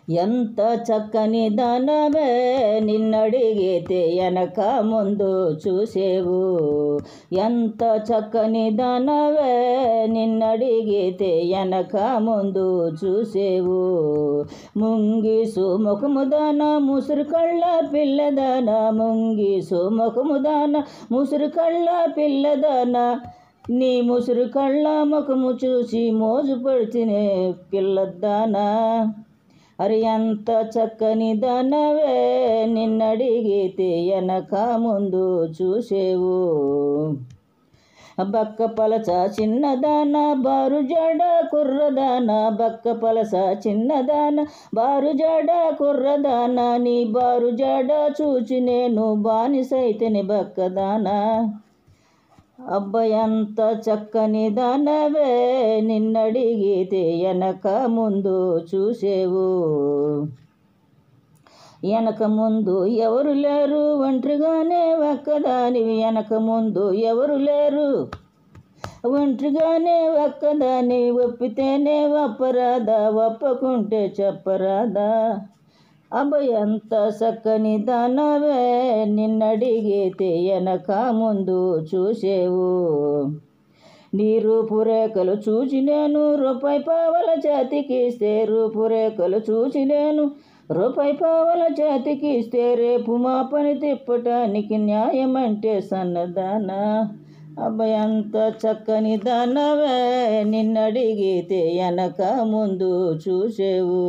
ఎంత చక్కని దానవే నిన్నడిగితే వెనక ముందు చూసేవు. ఎంత చక్కని దానవే నిన్నడిగితే వెనక ముందు చూసేవు. ముంగిసు ముఖముదాన ముసురు కళ్ళ పిల్లదాన, ముంగిసు ముఖముదాన ముసురు కళ్ళ పిల్లదాన, నీ ముసురు కళ్ళ ముఖము చూసి మోజు పడితేనే పిల్లదానా. అరే ఎంత చక్కని దానవే నిన్నడిగితే వెనక ముందు చూసేవు. బక్క పలస చిన్నదాన బారు జడ కుర్రదాన, బక్క పలస చిన్నదాన బారు జడ కుర్రదాన, నీ బారు జడ చూచి నేను బానిసైతేని బక్కదానా. అబ్బా ఎంత చక్కని దానవే నిన్నడిగితే వెనక ముందు చూసేవు. వెనక ముందు ఎవరు లేరు ఒంటరిగానే ఒక్కదానివి, వెనక ముందు ఎవరు లేరు ఒంటరిగానే ఒక్కదాని, ఒప్పితేనే ఒప్పరాదా ఒప్పకుంటే చెప్పరాదా. అబ్బ ఎంత చక్కని దానవే నిన్నడిగితే వెనక ముందు చూసేవు. నీ రూపురేఖలు చూచి నేను రూపాయి పావల చేతికిస్తే, రూపురేఖలు చూచి నేను రూపాయి పావల చేతికిస్తే, రేపు మా పని తిప్పటానికి న్యాయమంటే సన్నదానా. అబ్బ ఎంత చక్కని దానవే నిన్నడిగితే వెనక ముందు చూసేవు.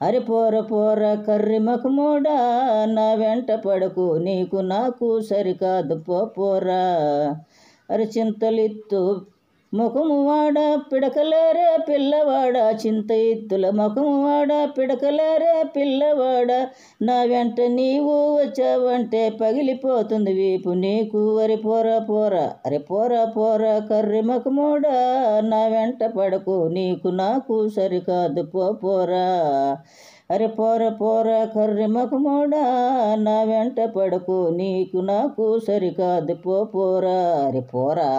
అరే పోర పోర కర్రి మఖమోడా నా వెంట పడకు, నీకు నాకు సరికాదు పోరా. అరే చింతలిత్తు ముఖము వాడ పిడకలేరే పిల్లవాడ, చింత ఎత్తుల ముఖము వాడ పిడకలేరే పిల్లవాడ, నా వెంట నీవు వచ్చావంటే పగిలిపోతుంది వీపు నీకు. అరే పోరా పోరా, అరే పోరా పోరా కర్రి మఖమోడా నా వెంట పడకు, నీకు నాకు సరికాదు పోరా. అరే పోర పోర కర్రి మఖమోడా నా వెంట పడకు, నీకు నాకు సరికాదు పోరా. అరే పోరా.